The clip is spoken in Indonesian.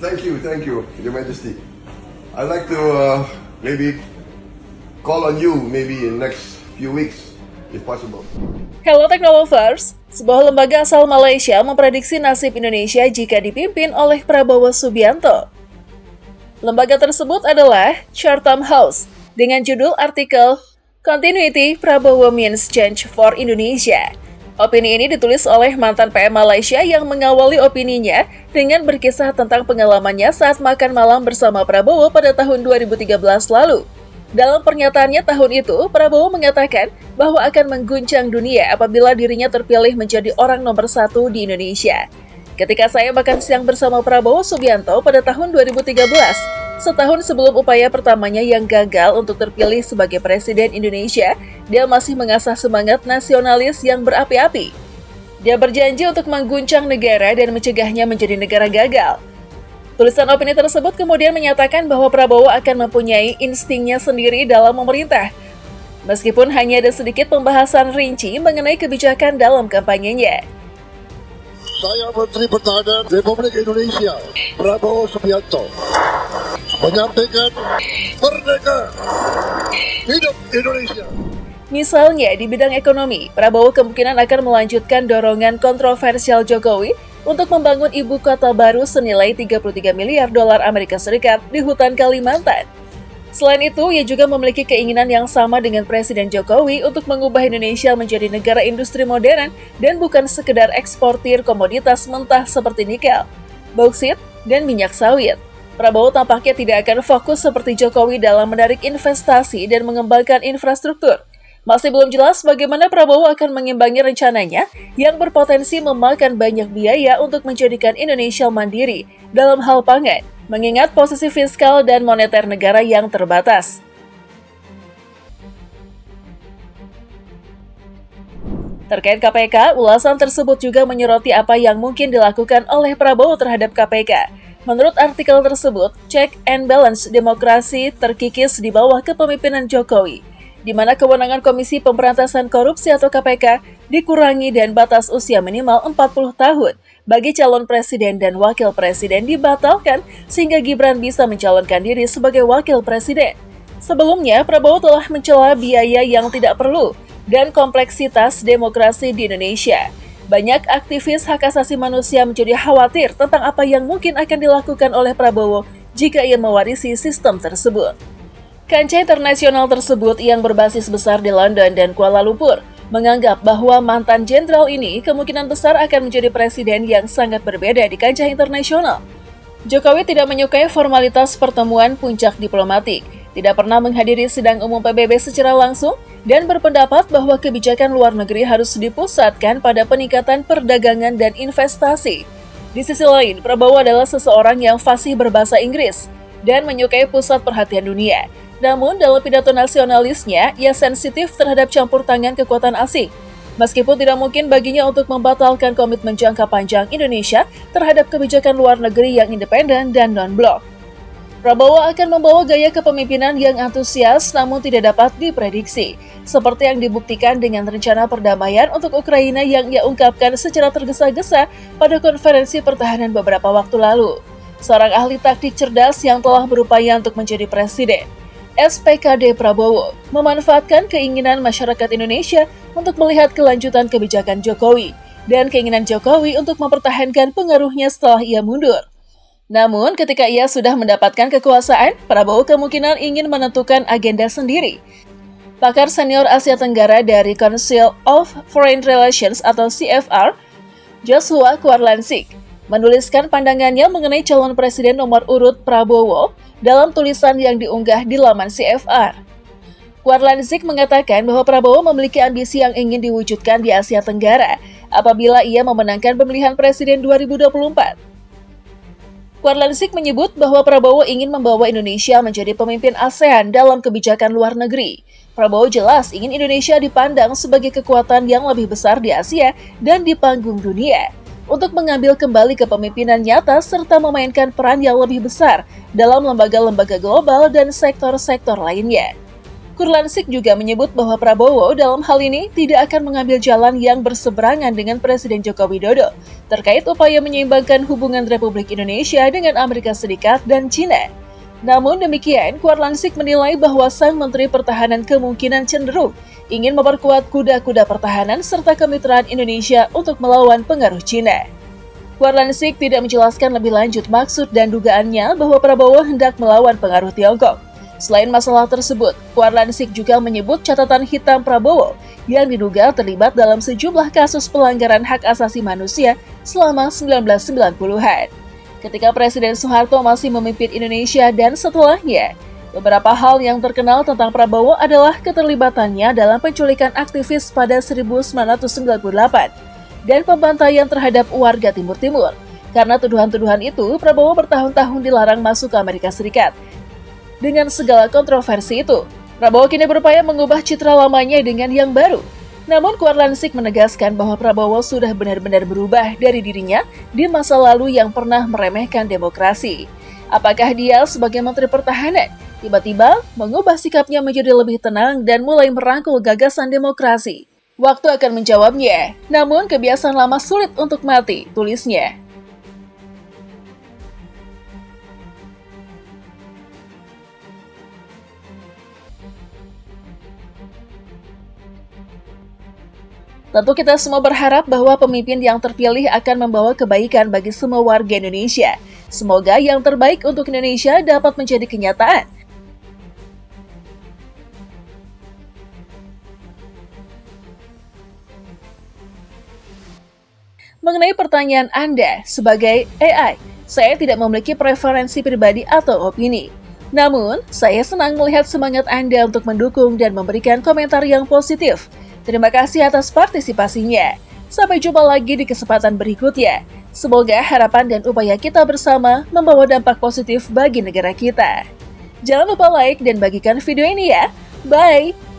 Thank you, Your Majesty. I'd like to maybe call on you maybe in next few weeks, if possible. Hello Technolovers, sebuah lembaga asal Malaysia memprediksi nasib Indonesia jika dipimpin oleh Prabowo Subianto. Lembaga tersebut adalah Chatham House dengan judul artikel Continuity Prabowo Means Change for Indonesia. Opini ini ditulis oleh mantan PM Malaysia yang mengawali opininya dengan berkisah tentang pengalamannya saat makan malam bersama Prabowo pada tahun 2013 lalu. Dalam pernyataannya tahun itu, Prabowo mengatakan bahwa akan mengguncang dunia apabila dirinya terpilih menjadi orang nomor 1 di Indonesia. Ketika saya makan siang bersama Prabowo Subianto pada tahun 2013, setahun sebelum upaya pertamanya yang gagal untuk terpilih sebagai Presiden Indonesia, dia masih mengasah semangat nasionalis yang berapi-api. Dia berjanji untuk mengguncang negara dan mencegahnya menjadi negara gagal. Tulisan opini tersebut kemudian menyatakan bahwa Prabowo akan mempunyai instingnya sendiri dalam memerintah. Meskipun hanya ada sedikit pembahasan rinci mengenai kebijakan dalam kampanyenya. Saya Menteri Pertahanan Republik Indonesia, Prabowo Subianto, menyampaikan merdeka, hidup Indonesia. Misalnya di bidang ekonomi, Prabowo kemungkinan akan melanjutkan dorongan kontroversial Jokowi untuk membangun ibu kota baru senilai 33 miliar dolar Amerika Serikat di hutan Kalimantan. Selain itu, ia juga memiliki keinginan yang sama dengan Presiden Jokowi untuk mengubah Indonesia menjadi negara industri modern dan bukan sekedar eksportir komoditas mentah seperti nikel, bauksit, dan minyak sawit. Prabowo tampaknya tidak akan fokus seperti Jokowi dalam menarik investasi dan mengembangkan infrastruktur. Masih belum jelas bagaimana Prabowo akan mengimbangi rencananya yang berpotensi memakan banyak biaya untuk menjadikan Indonesia mandiri dalam hal pangan, mengingat posisi fiskal dan moneter negara yang terbatas. Terkait KPK, ulasan tersebut juga menyoroti apa yang mungkin dilakukan oleh Prabowo terhadap KPK. Menurut artikel tersebut, check and balance demokrasi terkikis di bawah kepemimpinan Jokowi, di mana kewenangan Komisi Pemberantasan Korupsi atau KPK dikurangi dan batas usia minimal 40 tahun bagi calon presiden dan wakil presiden dibatalkan sehingga Gibran bisa mencalonkan diri sebagai wakil presiden. Sebelumnya, Prabowo telah mencela biaya yang tidak perlu dan kompleksitas demokrasi di Indonesia. Banyak aktivis hak asasi manusia menjadi khawatir tentang apa yang mungkin akan dilakukan oleh Prabowo jika ia mewarisi sistem tersebut. Kancah internasional tersebut yang berbasis besar di London dan Kuala Lumpur menganggap bahwa mantan jenderal ini kemungkinan besar akan menjadi presiden yang sangat berbeda di kancah internasional. Jokowi tidak menyukai formalitas pertemuan puncak diplomatik, tidak pernah menghadiri sidang umum PBB secara langsung, dan berpendapat bahwa kebijakan luar negeri harus dipusatkan pada peningkatan perdagangan dan investasi. Di sisi lain, Prabowo adalah seseorang yang fasih berbahasa Inggris dan menyukai pusat perhatian dunia. Namun, dalam pidato nasionalisnya, ia sensitif terhadap campur tangan kekuatan asing. Meskipun tidak mungkin baginya untuk membatalkan komitmen jangka panjang Indonesia terhadap kebijakan luar negeri yang independen dan non-blok. Prabowo akan membawa gaya kepemimpinan yang antusias namun tidak dapat diprediksi, seperti yang dibuktikan dengan rencana perdamaian untuk Ukraina yang ia ungkapkan secara tergesa-gesa pada konferensi pertahanan beberapa waktu lalu. Seorang ahli taktik cerdas yang telah berupaya untuk menjadi presiden, SPKD Prabowo, memanfaatkan keinginan masyarakat Indonesia untuk melihat kelanjutan kebijakan Jokowi dan keinginan Jokowi untuk mempertahankan pengaruhnya setelah ia mundur. Namun, ketika ia sudah mendapatkan kekuasaan, Prabowo kemungkinan ingin menentukan agenda sendiri. Pakar senior Asia Tenggara dari Council of Foreign Relations atau CFR, Joshua Kwarlansik, menuliskan pandangannya mengenai calon presiden nomor urut Prabowo dalam tulisan yang diunggah di laman CFR. Kwarlansik mengatakan bahwa Prabowo memiliki ambisi yang ingin diwujudkan di Asia Tenggara apabila ia memenangkan pemilihan presiden 2024. Kwarlansik menyebut bahwa Prabowo ingin membawa Indonesia menjadi pemimpin ASEAN dalam kebijakan luar negeri. Prabowo jelas ingin Indonesia dipandang sebagai kekuatan yang lebih besar di Asia dan di panggung dunia, untuk mengambil kembali kepemimpinan nyata serta memainkan peran yang lebih besar dalam lembaga-lembaga global dan sektor-sektor lainnya. Kurlansik juga menyebut bahwa Prabowo dalam hal ini tidak akan mengambil jalan yang berseberangan dengan Presiden Joko Widodo terkait upaya menyeimbangkan hubungan Republik Indonesia dengan Amerika Serikat dan China. Namun demikian, Kurlansik menilai bahwa sang Menteri Pertahanan kemungkinan cenderung ingin memperkuat kuda-kuda pertahanan serta kemitraan Indonesia untuk melawan pengaruh China. Kurlansik tidak menjelaskan lebih lanjut maksud dan dugaannya bahwa Prabowo hendak melawan pengaruh Tiongkok. Selain masalah tersebut, Kurlansik juga menyebut catatan hitam Prabowo yang diduga terlibat dalam sejumlah kasus pelanggaran hak asasi manusia selama 1990-an. Ketika Presiden Soeharto masih memimpin Indonesia dan setelahnya, beberapa hal yang terkenal tentang Prabowo adalah keterlibatannya dalam penculikan aktivis pada 1998 dan pembantaian terhadap warga Timur Timur. Karena tuduhan-tuduhan itu, Prabowo bertahun-tahun dilarang masuk ke Amerika Serikat. Dengan segala kontroversi itu, Prabowo kini berupaya mengubah citra lamanya dengan yang baru. Namun Kurlansik menegaskan bahwa Prabowo sudah benar-benar berubah dari dirinya di masa lalu yang pernah meremehkan demokrasi. Apakah dia sebagai Menteri Pertahanan tiba-tiba mengubah sikapnya menjadi lebih tenang dan mulai merangkul gagasan demokrasi? Waktu akan menjawabnya, namun kebiasaan lama sulit untuk mati, tulisnya. Tentu kita semua berharap bahwa pemimpin yang terpilih akan membawa kebaikan bagi semua warga Indonesia. Semoga yang terbaik untuk Indonesia dapat menjadi kenyataan. Mengenai pertanyaan Anda sebagai AI, saya tidak memiliki preferensi pribadi atau opini. Namun, saya senang melihat semangat Anda untuk mendukung dan memberikan komentar yang positif. Terima kasih atas partisipasinya. Sampai jumpa lagi di kesempatan berikutnya. Semoga harapan dan upaya kita bersama membawa dampak positif bagi negara kita. Jangan lupa like dan bagikan video ini ya. Bye!